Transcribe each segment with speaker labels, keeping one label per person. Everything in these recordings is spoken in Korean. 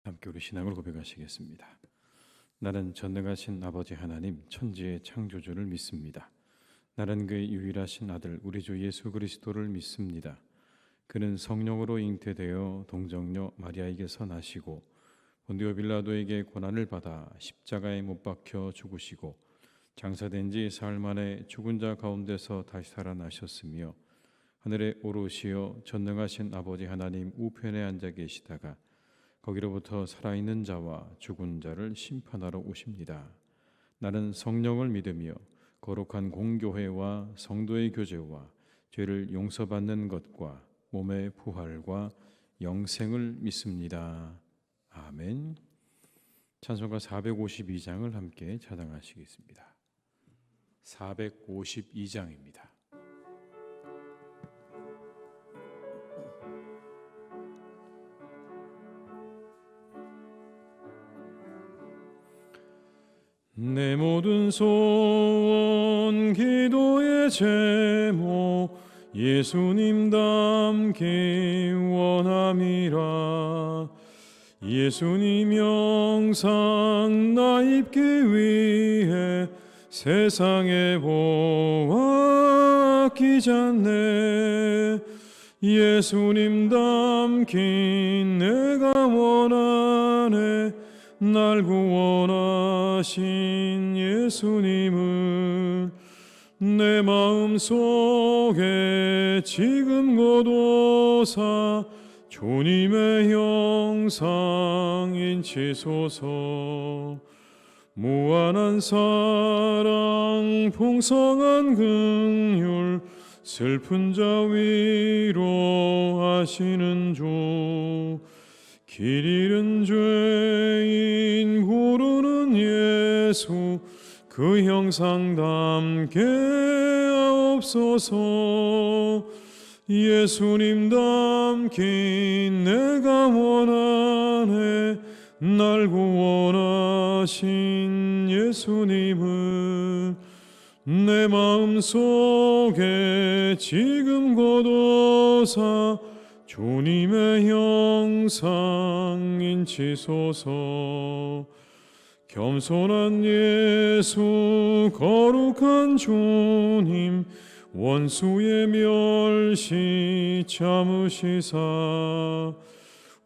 Speaker 1: 함께 우리 신앙을 고백하시겠습니다. 나는 전능하신 아버지 하나님 천지의 창조주를 믿습니다. 나는 그의 유일하신 아들 우리 주 예수 그리스도를 믿습니다. 그는 성령으로 잉태되어 동정녀 마리아에게서 나시고 본디오 빌라도에게 고난을 받아 십자가에 못 박혀 죽으시고 장사된 지 사흘 만에 죽은 자 가운데서 다시 살아나셨으며 하늘에 오르시어 전능하신 아버지 하나님 우편에 앉아 계시다가 거기로부터 살아있는 자와 죽은 자를 심판하러 오십니다. 나는 성령을 믿으며 거룩한 공교회와 성도의 교제와 죄를 용서받는 것과 몸의 부활과 영생을 믿습니다. 아멘. 찬송가 452장을 함께 찬양하시겠습니다. 452장입니다. 내 모든 소원 기도의 제목 예수님 닮기 원함이라. 예수님 영상 나 입기 위해 세상에 보아 아끼잖네. 예수님 닮긴 내가 원하네. 날 구원하신 예수님을 내 마음속에 지금 곧 오사 주님의 형상 인치소서. 무한한 사랑 풍성한 긍휼 슬픈 자 위로하시는 주. 길 잃은 죄인 부르는 예수 그 형상 닮게 하옵소서. 예수님 닮긴 내가 원하네. 날 구원하신 예수님을 내 마음속에 지금 곧 오사 주님의 형상 인치소서. 겸손한 예수 거룩한 주님 원수의 멸시 참으시사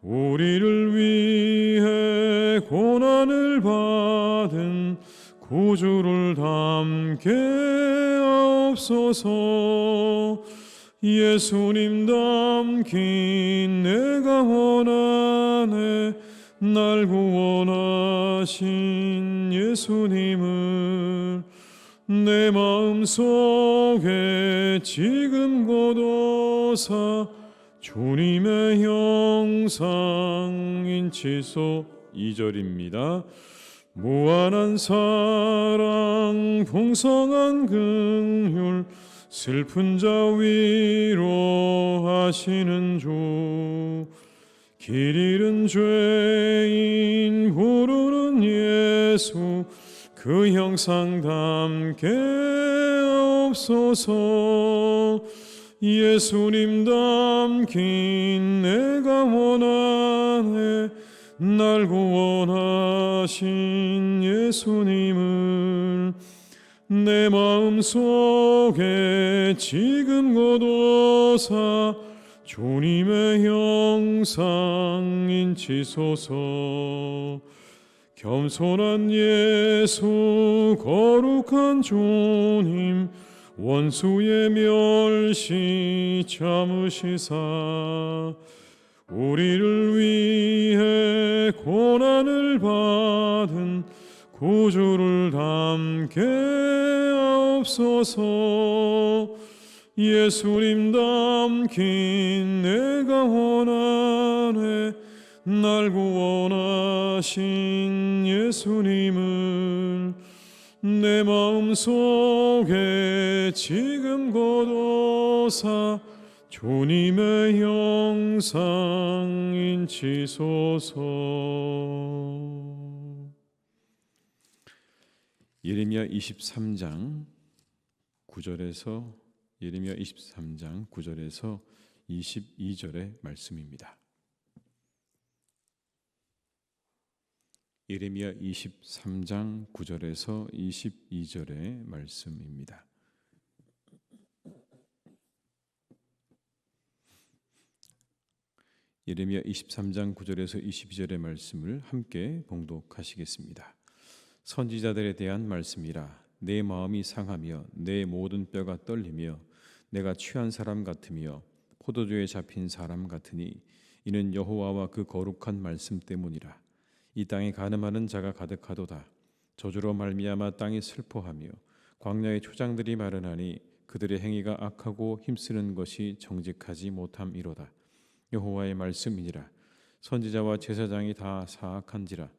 Speaker 1: 우리를 위해 고난을 받은 구주를 닮게 하옵소서. 예수님 닮긴 내가 원하네. 날 구원하신 예수님을 내 마음속에 지금 곧 오사 주님의 형상 인치소. 2절입니다. 무한한 사랑 풍성한 긍휼 슬픈 자 위로하시는 주. 길 잃은 죄인 부르는 예수 그 형상 닮게 하옵소서. 예수님 닮긴 내가 원하네. 날 구원하신 예수님을 내 마음속에 지금 곧 오사 주님의 형상 인치소서. 겸손한 예수 거룩한 주님 원수의 멸시 참으시사 우리를 위해 고난을 받은 구주를 닮게 하옵소서. 예수님 닮긴 내가 원하네. 날 구원하신 예수님을 내 마음속에 지금 곧 오사 주님의 형상 인치소서. 예레미야 23장 9절에서 예레미야 23장 9절에서 22절의 말씀입니다. 예레미야 23장 9절에서 22절의 말씀입니다. 예레미야 23장 9절에서 22절의 말씀을 함께 봉독하시겠습니다. 선지자들에 대한 말씀이라. 내 마음이 상하며 내 모든 뼈가 떨리며 내가 취한 사람 같으며 포도주에 잡힌 사람 같으니 이는 여호와와 그 거룩한 말씀 때문이라. 이 땅에 간음하는 자가 가득하도다. 저주로 말미암아 땅이 슬퍼하며 광야의 초장들이 마르나니 그들의 행위가 악하고 힘쓰는 것이 정직하지 못함이로다. 여호와의 말씀이니라. 선지자와 제사장이 다 사악한지라.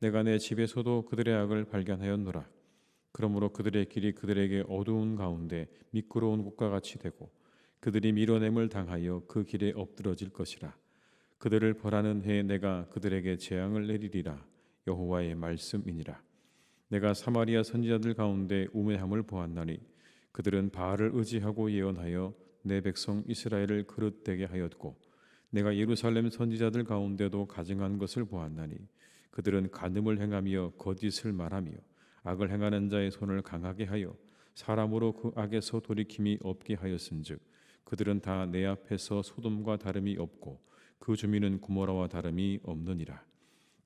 Speaker 1: 내가 내 집에서도 그들의 악을 발견하였노라. 그러므로 그들의 길이 그들에게 어두운 가운데 미끄러운 곳과 같이 되고 그들이 밀어냄을 당하여 그 길에 엎드러질 것이라. 그들을 벌하는 해에 내가 그들에게 재앙을 내리리라. 여호와의 말씀이니라. 내가 사마리아 선지자들 가운데 우매함을 보았나니 그들은 바알을 의지하고 예언하여 내 백성 이스라엘을 그릇되게 하였고 내가 예루살렘 선지자들 가운데도 가증한 것을 보았나니 그들은 간음을 행하며 거짓을 말하며 악을 행하는 자의 손을 강하게 하여 사람으로 그 악에서 돌이킴이 없게 하였은즉 그들은 다 내 앞에서 소돔과 다름이 없고 그 주민은 고모라와 다름이 없느니라.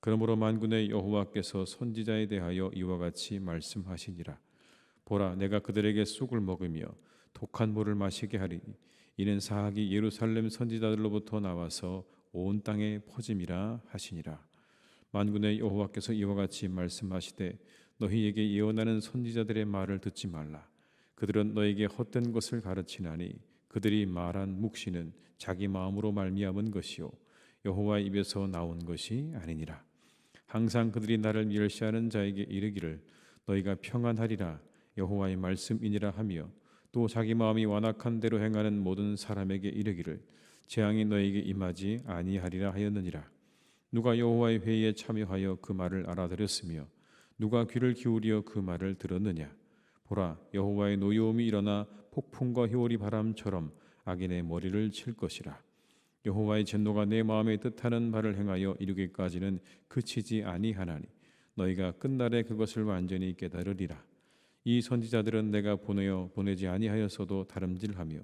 Speaker 1: 그러므로 만군의 여호와께서 선지자에 대하여 이와 같이 말씀하시니라. 보라, 내가 그들에게 쑥을 먹으며 독한 물을 마시게 하리니 이는 사악이 예루살렘 선지자들로부터 나와서 온 땅에 퍼짐이라 하시니라. 만군의 여호와께서 이와 같이 말씀하시되 너희에게 예언하는 선지자들의 말을 듣지 말라. 그들은 너에게 헛된 것을 가르치나니 그들이 말한 묵시는 자기 마음으로 말미암은 것이요 여호와의 입에서 나온 것이 아니니라. 항상 그들이 나를 멸시하는 자에게 이르기를 너희가 평안하리라 여호와의 말씀이니라 하며 또 자기 마음이 완악한 대로 행하는 모든 사람에게 이르기를 재앙이 너에게 임하지 아니하리라 하였느니라. 누가 여호와의 회의에 참여하여 그 말을 알아들었으며 누가 귀를 기울여 그 말을 들었느냐. 보라, 여호와의 노여움이 일어나 폭풍과 효리 바람처럼 악인의 머리를 칠 것이라. 여호와의 진노가 내 마음에 뜻하는 바를 행하여 이르기까지는 그치지 아니하나니 너희가 끝날에 그것을 완전히 깨달으리라. 이 선지자들은 내가 보내지 아니하였어도 다름질하며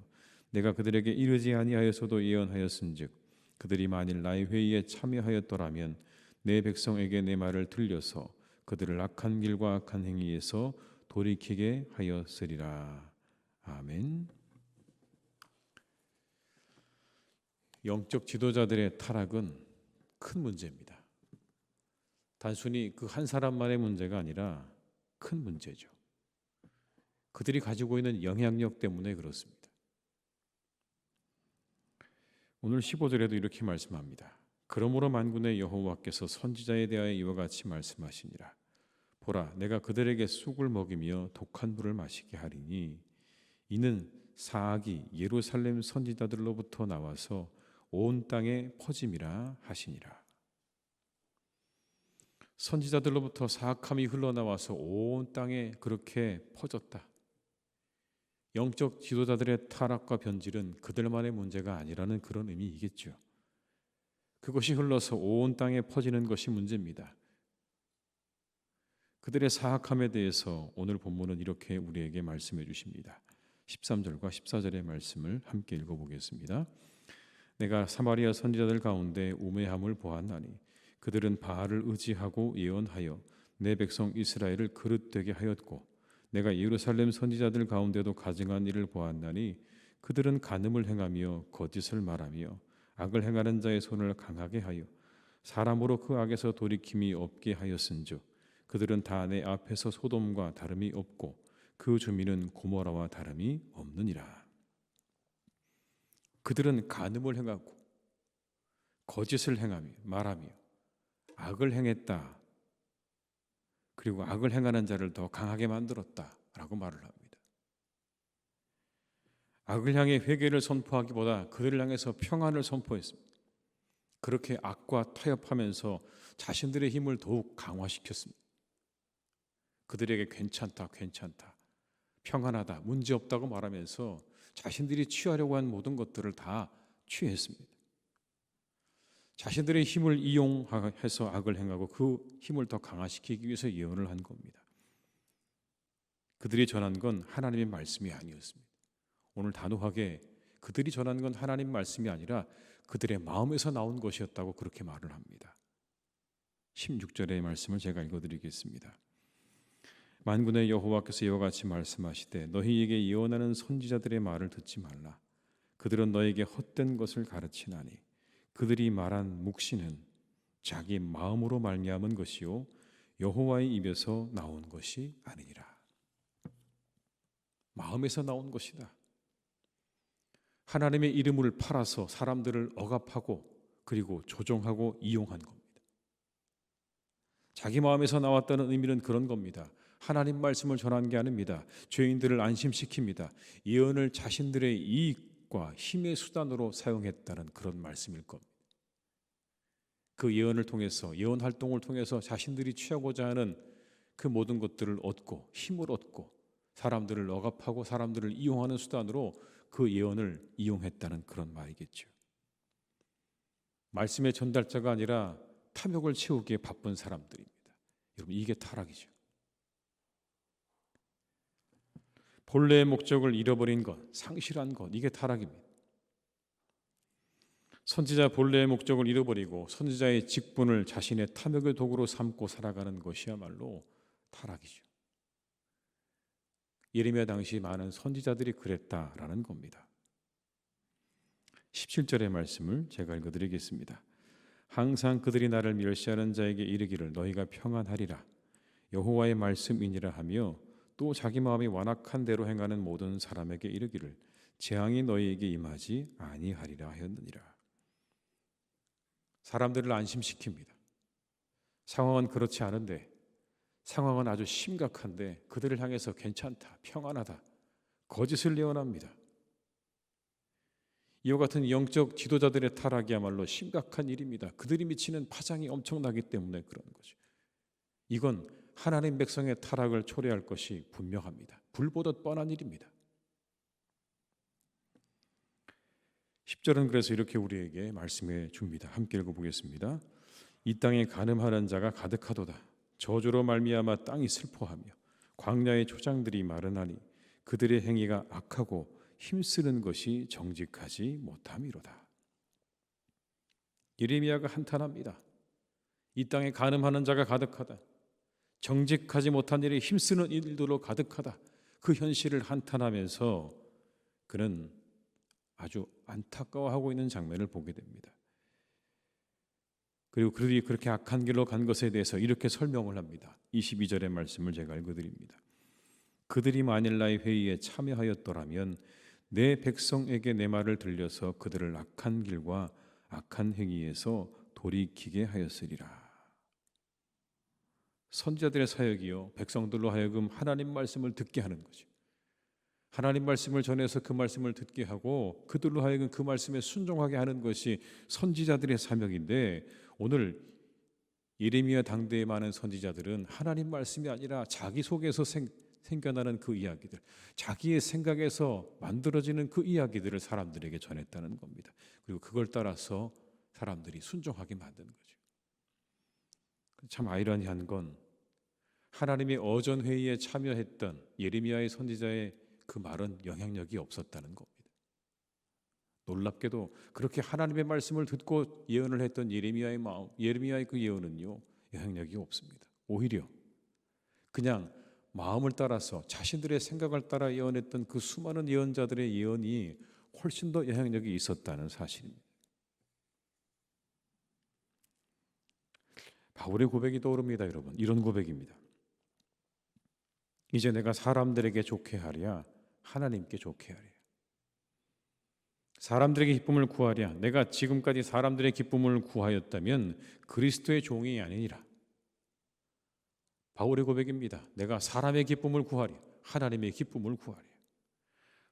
Speaker 1: 내가 그들에게 이르지 아니하였어도 예언하였은즉 그들이 만일 나의 회의에 참여하였더라면 내 백성에게 내 말을 들려서 그들을 악한 길과 악한 행위에서 돌이키게 하였으리라. 아멘. 영적 지도자들의 타락은 큰 문제입니다. 단순히 그 한 사람만의 문제가 아니라 큰 문제죠. 그들이 가지고 있는 영향력 때문에 그렇습니다. 오늘 15절에도 이렇게 말씀합니다. 그러므로 만군의 여호와께서 선지자에 대하여 이와 같이 말씀하시니라. 보라, 내가 그들에게 쑥을 먹이며 독한 물을 마시게 하리니 이는 사악이 예루살렘 선지자들로부터 나와서 온 땅에 퍼짐이라 하시니라. 선지자들로부터 사악함이 흘러나와서 온 땅에 그렇게 퍼졌다. 영적 지도자들의 타락과 변질은 그들만의 문제가 아니라는 그런 의미이겠죠. 그것이 흘러서 온 땅에 퍼지는 것이 문제입니다. 그들의 사악함에 대해서 오늘 본문은 이렇게 우리에게 말씀해 주십니다. 13절과 14절의 말씀을 함께 읽어보겠습니다. 내가 사마리아 선지자들 가운데 우매함을 보았나니 그들은 바알을 의지하고 예언하여 내 백성 이스라엘을 그릇되게 하였고 내가 예루살렘 선지자들 가운데도 가증한 일을 보았나니 그들은 간음을 행하며 거짓을 말하며 악을 행하는 자의 손을 강하게 하여 사람으로 그 악에서 돌이킴이 없게 하였은즉 그들은 다 내 앞에서 소돔과 다름이 없고 그 주민은 고모라와 다름이 없느니라. 그들은 간음을 행하고 거짓을 행하며 말하며 악을 행했다. 그리고 악을 행하는 자를 더 강하게 만들었다라고 말을 합니다. 악을 향해 회개를 선포하기보다 그들을 향해서 평안을 선포했습니다. 그렇게 악과 타협하면서 자신들의 힘을 더욱 강화시켰습니다. 그들에게 괜찮다, 평안하다, 문제없다고 말하면서 자신들이 취하려고 한 모든 것들을 다 취했습니다. 자신들의 힘을 이용해서 악을 행하고 그 힘을 더 강화시키기 위해서 예언을 한 겁니다. 그들이 전한 건 하나님의 말씀이 아니었습니다. 오늘 단호하게 그들이 전한 건 하나님 말씀이 아니라 그들의 마음에서 나온 것이었다고 그렇게 말을 합니다. 16절의 말씀을 제가 읽어드리겠습니다. 만군의 여호와께서 이와 같이 말씀하시되 너희에게 예언하는 선지자들의 말을 듣지 말라. 그들은 너에게 헛된 것을 가르치나니 그들이 말한 묵시는 자기 마음으로 말미암은 것이요 여호와의 입에서 나온 것이 아니니라. 마음에서 나온 것이다. 하나님의 이름을 팔아서 사람들을 억압하고 그리고 조종하고 이용한 겁니다. 자기 마음에서 나왔다는 의미는 그런 겁니다. 하나님 말씀을 전한 게 아닙니다. 죄인들을 안심시킵니다. 예언을 자신들의 이익과 힘의 수단으로 사용했다는 그런 말씀일 겁니다. 그 예언을 통해서, 예언 활동을 통해서 자신들이 취하고자 하는 그 모든 것들을 얻고 힘을 얻고 사람들을 억압하고 사람들을 이용하는 수단으로 그 예언을 이용했다는 그런 말이겠죠. 말씀의 전달자가 아니라 탐욕을 채우기에 바쁜 사람들입니다. 여러분, 이게 타락이죠. 본래의 목적을 잃어버린 것, 상실한 것, 이게 타락입니다. 선지자 본래의 목적을 잃어버리고 선지자의 직분을 자신의 탐욕의 도구로 삼고 살아가는 것이야말로 타락이죠. 예레미야 당시 많은 선지자들이 그랬다라는 겁니다. 17절의 말씀을 제가 읽어드리겠습니다. 항상 그들이 나를 멸시하는 자에게 이르기를 너희가 평안하리라 여호와의 말씀이니라 하며 또 자기 마음이 완악한 대로 행하는 모든 사람에게 이르기를 재앙이 너희에게 임하지 아니하리라 하였느니라. 사람들을 안심시킵니다. 상황은 그렇지 않은데, 상황은 아주 심각한데 그들을 향해서 괜찮다, 평안하다, 거짓을 예언합니다. 이와 같은 영적 지도자들의 타락이야말로 심각한 일입니다. 그들이 미치는 파장이 엄청나기 때문에 그런 거죠. 이건 하나님 백성의 타락을 초래할 것이 분명합니다. 불보듯 뻔한 일입니다. 10절은 그래서 이렇게 우리에게 말씀해 줍니다. 함께 읽어보겠습니다. 이 땅에 간음하는 자가 가득하도다. 저주로 말미암아 땅이 슬퍼하며 광야의 초장들이 마르나니 그들의 행위가 악하고 힘쓰는 것이 정직하지 못함이로다. 예레미야가 한탄합니다. 이 땅에 간음하는 자가 가득하다. 정직하지 못한 일이 힘쓰는 일들로 가득하다. 그 현실을 한탄하면서 그는 아주 안타까워하고 있는 장면을 보게 됩니다. 그리고 그들이 그렇게 악한 길로 간 것에 대해서 이렇게 설명을 합니다. 22절의 말씀을 제가 읽어드립니다. 그들이 만일 나의 회의에 참여하였더라면 내 백성에게 내 말을 들려서 그들을 악한 길과 악한 행위에서 돌이키게 하였으리라. 선지자들의 사역이요, 백성들로 하여금 하나님 말씀을 듣게 하는 거죠. 하나님 말씀을 전해서 그 말씀을 듣게 하고 그들로 하여금 그 말씀에 순종하게 하는 것이 선지자들의 사명인데, 오늘 예레미야 당대에 많은 선지자들은 하나님 말씀이 아니라 자기 속에서 생겨나는 그 이야기들, 자기의 생각에서 만들어지는 그 이야기들을 사람들에게 전했다는 겁니다. 그리고 그걸 따라서 사람들이 순종하게 만든 거죠. 참 아이러니한 건 하나님의 어전 회의에 참여했던 예레미야의 선지자의 그 말은 영향력이 없었다는 겁니다. 놀랍게도 그렇게 하나님의 말씀을 듣고 예언을 했던 예레미야의 마음, 예레미야의 그 예언은요, 영향력이 없습니다. 오히려 그냥 마음을 따라서 자신들의 생각을 따라 예언했던 그 수많은 예언자들의 예언이 훨씬 더 영향력이 있었다는 사실입니다. 바울의 고백이 떠오릅니다, 여러분. 이런 고백입니다. 이제 내가 사람들에게 좋게 하랴 하나님께 좋게 하랴. 사람들에게 기쁨을 구하랴. 내가 지금까지 사람들의 기쁨을 구하였다면 그리스도의 종이 아니니라. 바울의 고백입니다. 내가 사람의 기쁨을 구하랴 하나님의 기쁨을 구하랴.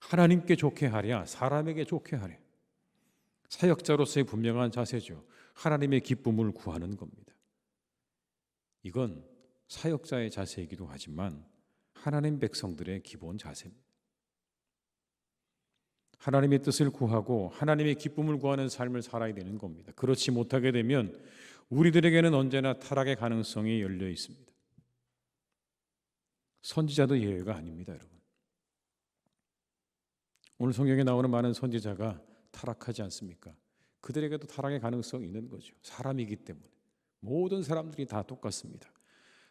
Speaker 1: 하나님께 좋게 하랴 사람에게 좋게 하랴. 사역자로서의 분명한 자세죠. 하나님의 기쁨을 구하는 겁니다. 이건 사역자의 자세이기도 하지만 하나님 백성들의 기본 자세입니다. 하나님의 뜻을 구하고 하나님의 기쁨을 구하는 삶을 살아야 되는 겁니다. 그렇지 못하게 되면 우리들에게는 언제나 타락의 가능성이 열려 있습니다. 선지자도 예외가 아닙니다, 여러분. 오늘 성경에 나오는 많은 선지자가 타락하지 않습니까? 그들에게도 타락의 가능성이 있는 거죠. 사람이기 때문에. 모든 사람들이 다 똑같습니다.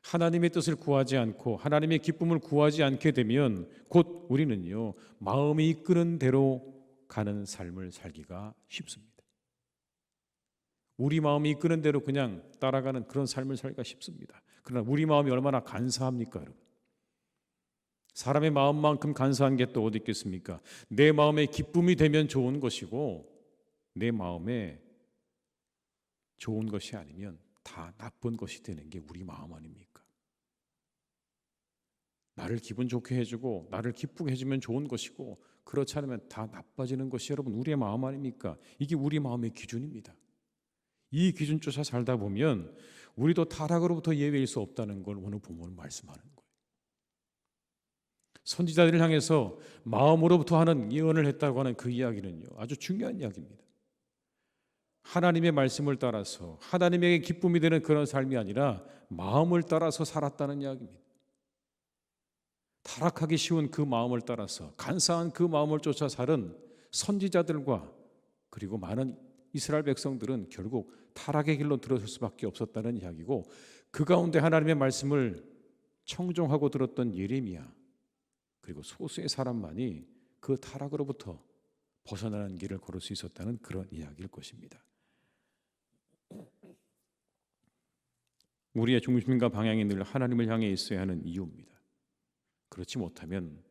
Speaker 1: 하나님의 뜻을 구하지 않고 하나님의 기쁨을 구하지 않게 되면 곧 우리는요, 마음이 이끄는 대로 가는 삶을 살기가 쉽습니다. 우리 마음이 이끄는 대로 그냥 따라가는 그런 삶을 살기가 쉽습니다. 그러나 우리 마음이 얼마나 간사합니까, 여러분? 사람의 마음만큼 간사한 게 또 어디 있겠습니까? 내 마음에 기쁨이 되면 좋은 것이고 내 마음에 좋은 것이 아니면 다 나쁜 것이 되는 게 우리 마음 아닙니까? 나를 기분 좋게 해주고 나를 기쁘게 해주면 좋은 것이고 그렇지 않으면 다 나빠지는 것이 여러분 우리의 마음 아닙니까? 이게 우리 마음의 기준입니다. 이 기준 쫓아 살다 보면 우리도 타락으로부터 예외일 수 없다는 걸 오늘 본문은 말씀하는 거예요. 선지자들을 향해서 마음으로부터 하는 예언을 했다고 하는 그 이야기는요, 아주 중요한 이야기입니다. 하나님의 말씀을 따라서 하나님에게 기쁨이 되는 그런 삶이 아니라 마음을 따라서 살았다는 이야기입니다. 타락하기 쉬운 그 마음을 따라서 간사한 그 마음을 쫓아 살은 선지자들과 그리고 많은 이스라엘 백성들은 결국 타락의 길로 들어설 수밖에 없었다는 이야기고, 그 가운데 하나님의 말씀을 청종하고 들었던 예레미야 그리고 소수의 사람만이 그 타락으로부터 벗어나는 길을 걸을 수 있었다는 그런 이야기일 것입니다. 우리의 중심과 방향이 늘 하나님을 향해 있어야 하는 이유입니다. 그렇지 못하면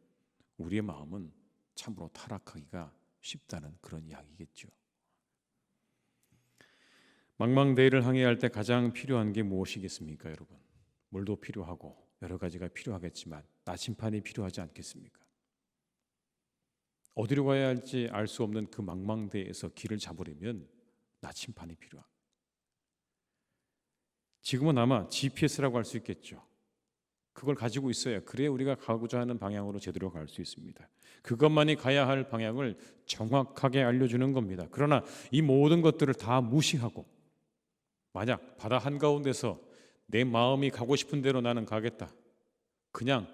Speaker 1: 우리의 마음은 참으로 타락하기가 쉽다는 그런 이야기겠죠. 망망대해를 항해할 때 가장 필요한 게 무엇이겠습니까, 여러분? 물도 필요하고 여러 가지가 필요하겠지만 나침판이 필요하지 않겠습니까? 어디로 가야 할지 알 수 없는 그 망망대해에서 길을 잡으려면 나침판이 필요합니다. 지금은 아마 GPS라고 할 수 있겠죠. 그걸 가지고 있어야 그래야 우리가 가고자 하는 방향으로 제대로 갈 수 있습니다. 그것만이 가야 할 방향을 정확하게 알려주는 겁니다. 그러나 이 모든 것들을 다 무시하고 만약 바다 한가운데서 내 마음이 가고 싶은 대로 나는 가겠다, 그냥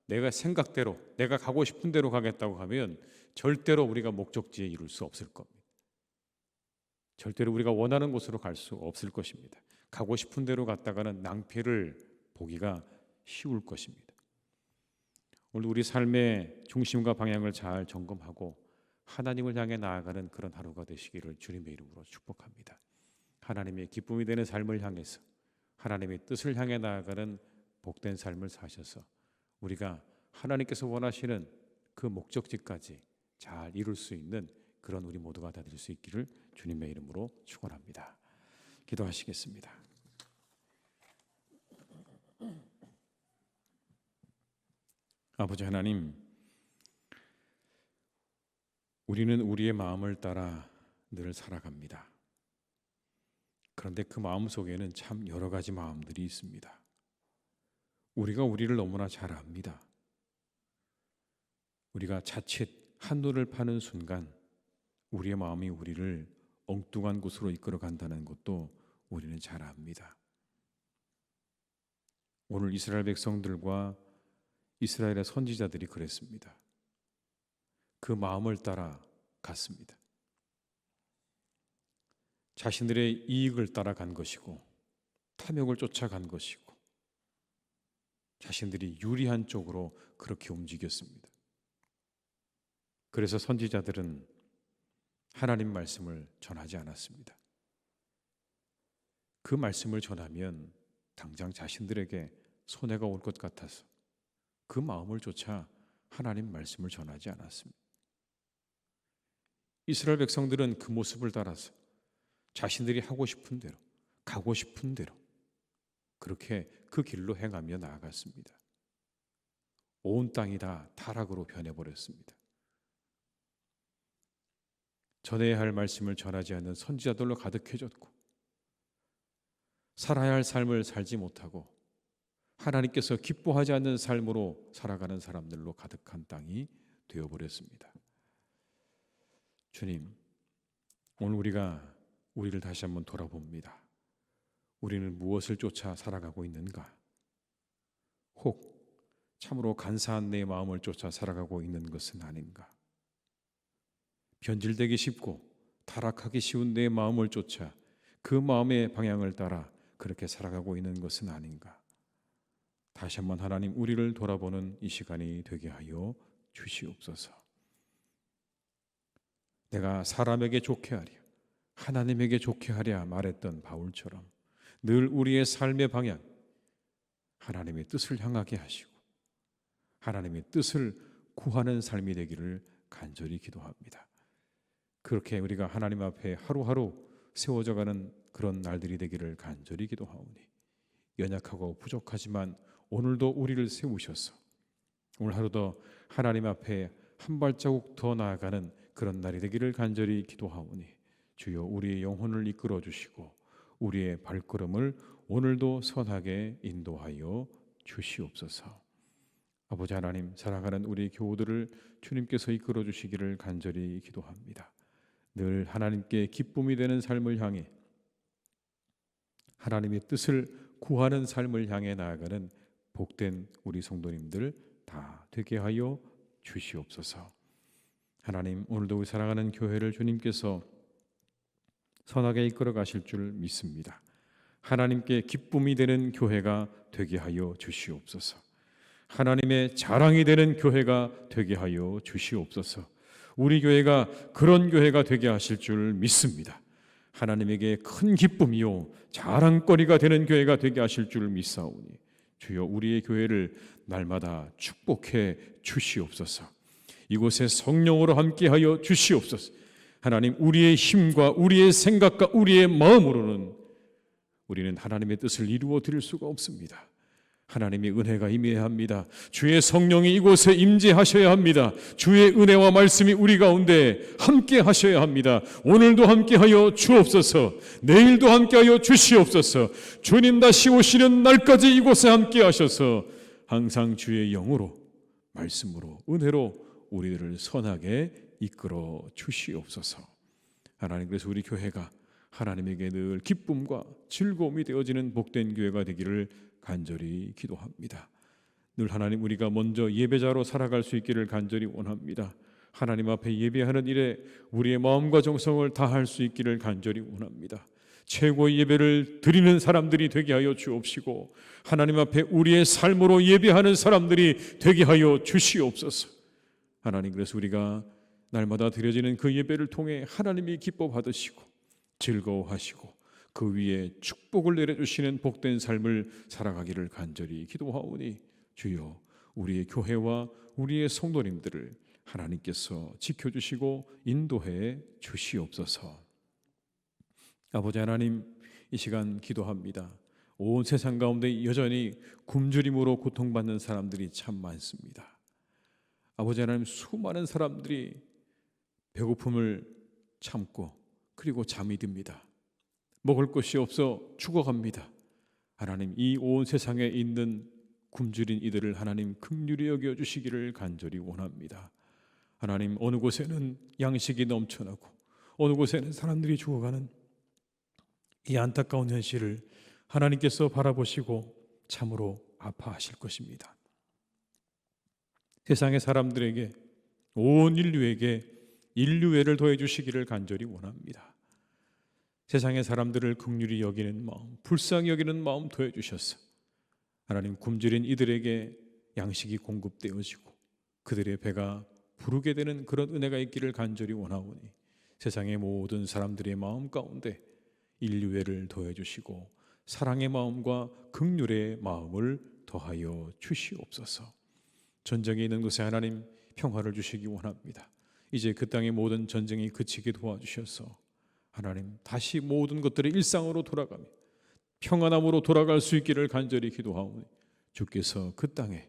Speaker 1: 내가 생각대로 내가 가고 싶은 대로 가겠다고 하면 절대로 우리가 목적지에 이룰 수 없을 겁니다. 절대로 우리가 원하는 곳으로 갈 수 없을 것입니다. 가고 싶은 대로 갔다가는 낭패를 보기가 쉬울 것입니다. 오늘 우리 삶의 중심과 방향을 잘 점검하고 하나님을 향해 나아가는 그런 하루가 되시기를 주님의 이름으로 축복합니다. 하나님의 기쁨이 되는 삶을 향해서 하나님의 뜻을 향해 나아가는 복된 삶을 사셔서 우리가 하나님께서 원하시는 그 목적지까지 잘 이룰 수 있는 그런 우리 모두가 다 될 수 있기를 주님의 이름으로 축원합니다. 기도하시겠습니다. 아버지 하나님, 우리는 우리의 마음을 따라 늘 살아갑니다. 그런데 그 마음 속에는 참 여러 가지 마음들이 있습니다. 우리가 우리를 너무나 잘 압니다. 우리가 자칫 한눈을 파는 순간 우리의 마음이 우리를 엉뚱한 곳으로 이끌어 간다는 것도 우리는 잘 압니다. 오늘 이스라엘 백성들과 이스라엘의 선지자들이 그랬습니다. 그 마음을 따라 갔습니다. 자신들의 이익을 따라간 것이고 탐욕을 쫓아간 것이고 자신들이 유리한 쪽으로 그렇게 움직였습니다. 그래서 선지자들은 하나님 말씀을 전하지 않았습니다. 그 말씀을 전하면 당장 자신들에게 손해가 올 것 같아서 그 마음을 쫓아 하나님 말씀을 전하지 않았습니다. 이스라엘 백성들은 그 모습을 따라서 자신들이 하고 싶은 대로 가고 싶은 대로 그렇게 그 길로 행하며 나아갔습니다. 온 땅이 다 타락으로 변해버렸습니다. 전해야 할 말씀을 전하지 않는 선지자들로 가득해졌고 살아야 할 삶을 살지 못하고 하나님께서 기뻐하지 않는 삶으로 살아가는 사람들로 가득한 땅이 되어버렸습니다. 주님, 오늘 우리가 우리를 다시 한번 돌아봅니다. 우리는 무엇을 쫓아 살아가고 있는가? 혹 참으로 간사한 내 마음을 쫓아 살아가고 있는 것은 아닌가? 변질되기 쉽고 타락하기 쉬운 내 마음을 쫓아 그 마음의 방향을 따라 그렇게 살아가고 있는 것은 아닌가? 다시 한번 하나님 우리를 돌아보는 이 시간이 되게 하여 주시옵소서. 내가 사람에게 좋게 하랴, 하나님에게 좋게 하랴 말했던 바울처럼 늘 우리의 삶의 방향, 하나님의 뜻을 향하게 하시고 하나님의 뜻을 구하는 삶이 되기를 간절히 기도합니다. 그렇게 우리가 하나님 앞에 하루하루 세워져가는 그런 날들이 되기를 간절히 기도하오니, 연약하고 부족하지만 오늘도 우리를 세우셔서 오늘 하루도 하나님 앞에 한 발자국 더 나아가는 그런 날이 되기를 간절히 기도하오니, 주여 우리의 영혼을 이끌어 주시고 우리의 발걸음을 오늘도 선하게 인도하여 주시옵소서. 아버지 하나님, 사랑하는 우리 교우들을 주님께서 이끌어 주시기를 간절히 기도합니다. 늘 하나님께 기쁨이 되는 삶을 향해, 하나님의 뜻을 구하는 삶을 향해 나아가는 복된 우리 성도님들 다 되게 하여 주시옵소서. 하나님, 오늘도 우리 사랑하는 교회를 주님께서 선하게 이끌어 가실 줄 믿습니다. 하나님께 기쁨이 되는 교회가 되게 하여 주시옵소서. 하나님의 자랑이 되는 교회가 되게 하여 주시옵소서. 우리 교회가 그런 교회가 되게 하실 줄 믿습니다. 하나님에게 큰 기쁨이요 자랑거리가 되는 교회가 되게 하실 줄 믿사오니, 주여 우리의 교회를 날마다 축복해 주시옵소서. 이곳에 성령으로 함께하여 주시옵소서. 하나님, 우리의 힘과 우리의 생각과 우리의 마음으로는 우리는 하나님의 뜻을 이루어 드릴 수가 없습니다. 하나님의 은혜가 임해야 합니다. 주의 성령이 이곳에 임재하셔야 합니다. 주의 은혜와 말씀이 우리 가운데 함께 하셔야 합니다. 오늘도 함께하여 주옵소서. 내일도 함께하여 주시옵소서. 주님 다시 오시는 날까지 이곳에 함께 하셔서 항상 주의 영으로, 말씀으로, 은혜로 우리들을 선하게 이끌어 주시옵소서. 하나님, 그래서 우리 교회가 하나님에게 늘 기쁨과 즐거움이 되어지는 복된 교회가 되기를 간절히 기도합니다. 늘 하나님, 우리가 먼저 예배자로 살아갈 수 있기를 간절히 원합니다. 하나님 앞에 예배하는 일에 우리의 마음과 정성을 다할 수 있기를 간절히 원합니다. 최고의 예배를 드리는 사람들이 되게 하여 주옵시고, 하나님 앞에 우리의 삶으로 예배하는 사람들이 되게 하여 주시옵소서. 하나님, 그래서 우리가 날마다 드려지는 그 예배를 통해 하나님이 기뻐 받으시고 즐거워하시고 그 위에 축복을 내려주시는 복된 삶을 살아가기를 간절히 기도하오니, 주여 우리의 교회와 우리의 성도님들을 하나님께서 지켜주시고 인도해 주시옵소서. 아버지 하나님, 이 시간 기도합니다. 온 세상 가운데 여전히 굶주림으로 고통받는 사람들이 참 많습니다. 아버지 하나님, 수많은 사람들이 배고픔을 참고 그리고 잠이 듭니다. 먹을 것이 없어 죽어갑니다. 하나님, 이 온 세상에 있는 굶주린 이들을 하나님 긍휼히 여겨 주시기를 간절히 원합니다. 하나님, 어느 곳에는 양식이 넘쳐나고 어느 곳에는 사람들이 죽어가는 이 안타까운 현실을 하나님께서 바라보시고 참으로 아파하실 것입니다. 세상의 사람들에게, 온 인류에게 인류애를 더해 주시기를 간절히 원합니다. 세상의 사람들을 긍휼히 여기는 마음, 불쌍히 여기는 마음 더해 주셔서 하나님, 굶주린 이들에게 양식이 공급되어지고 그들의 배가 부르게 되는 그런 은혜가 있기를 간절히 원하오니, 세상의 모든 사람들의 마음 가운데 인류애를 더해 주시고 사랑의 마음과 긍휼의 마음을 더하여 주시옵소서. 전쟁이 있는 곳에 하나님 평화를 주시기 원합니다. 이제 그 땅의 모든 전쟁이 그치게 도와주셔서 하나님, 다시 모든 것들이 일상으로 돌아가며 평안함으로 돌아갈 수 있기를 간절히 기도하오니, 주께서 그 땅에,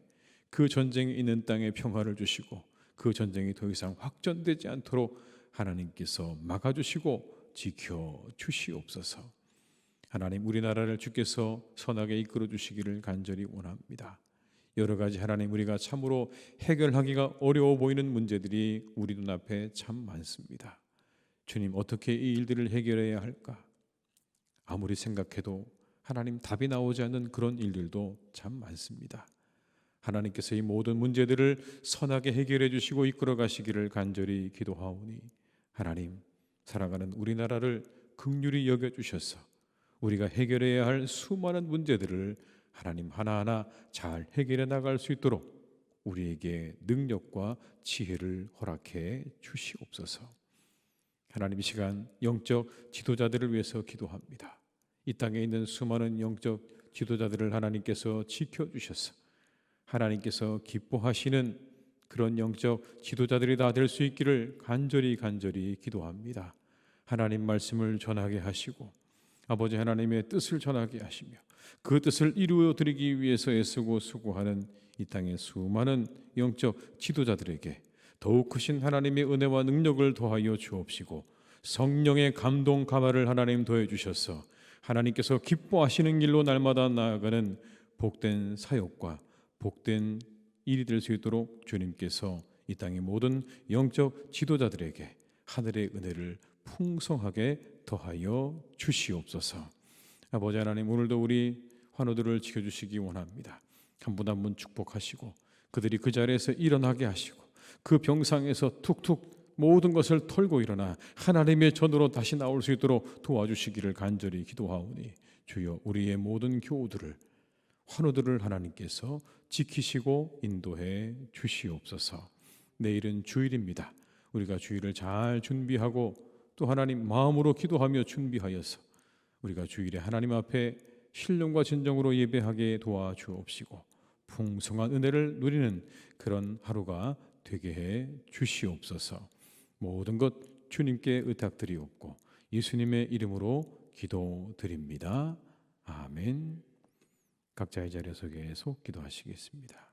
Speaker 1: 그 전쟁이 있는 땅에 평화를 주시고 그 전쟁이 더 이상 확전되지 않도록 하나님께서 막아주시고 지켜주시옵소서. 하나님, 우리나라를 주께서 선하게 이끌어 주시기를 간절히 원합니다. 여러 가지 하나님, 우리가 참으로 해결하기가 어려워 보이는 문제들이 우리 눈앞에 참 많습니다. 주님, 어떻게 이 일들을 해결해야 할까? 아무리 생각해도 하나님 답이 나오지 않는 그런 일들도 참 많습니다. 하나님께서 이 모든 문제들을 선하게 해결해 주시고 이끌어 가시기를 간절히 기도하오니, 하나님, 살아가는 우리나라를 긍휼히 여겨 주셔서 우리가 해결해야 할 수많은 문제들을 하나님 하나하나 잘 해결해 나갈 수 있도록 우리에게 능력과 지혜를 허락해 주시옵소서. 하나님, 이 시간 영적 지도자들을 위해서 기도합니다. 이 땅에 있는 수많은 영적 지도자들을 하나님께서 지켜주셔서 하나님께서 기뻐하시는 그런 영적 지도자들이 다 될 수 있기를 간절히 기도합니다. 하나님 말씀을 전하게 하시고 아버지 하나님의 뜻을 전하게 하시며 그 뜻을 이루어 드리기 위해서 애쓰고 수고하는 이 땅의 수많은 영적 지도자들에게 더욱 크신 하나님의 은혜와 능력을 더하여 주옵시고 성령의 감동 감화를 하나님 더해 주셔서 하나님께서 기뻐하시는 길로 날마다 나아가는 복된 사역과 복된 일이 될 수 있도록 주님께서 이 땅의 모든 영적 지도자들에게 하늘의 은혜를 풍성하게 더하여 주시옵소서. 아버지 하나님, 오늘도 우리 환우들을 지켜주시기 원합니다. 한 분 한 분 축복하시고 그들이 그 자리에서 일어나게 하시고 그 병상에서 툭툭 모든 것을 털고 일어나 하나님의 전으로 다시 나올 수 있도록 도와주시기를 간절히 기도하오니, 주여, 우리의 모든 교우들을, 환우들을 하나님께서 지키시고 인도해 주시옵소서. 내일은 주일입니다. 우리가 주일을 잘 준비하고 또 하나님 마음으로 기도하며 준비하여서 우리가 주일에 하나님 앞에 신령과 진정으로 예배하게 도와주옵시고 풍성한 은혜를 누리는 그런 하루가 되게 해 주시옵소서. 모든 것 주님께 의탁드리옵고 예수님의 이름으로 기도드립니다. 아멘. 각자의 자리에서 계속 기도하시겠습니다.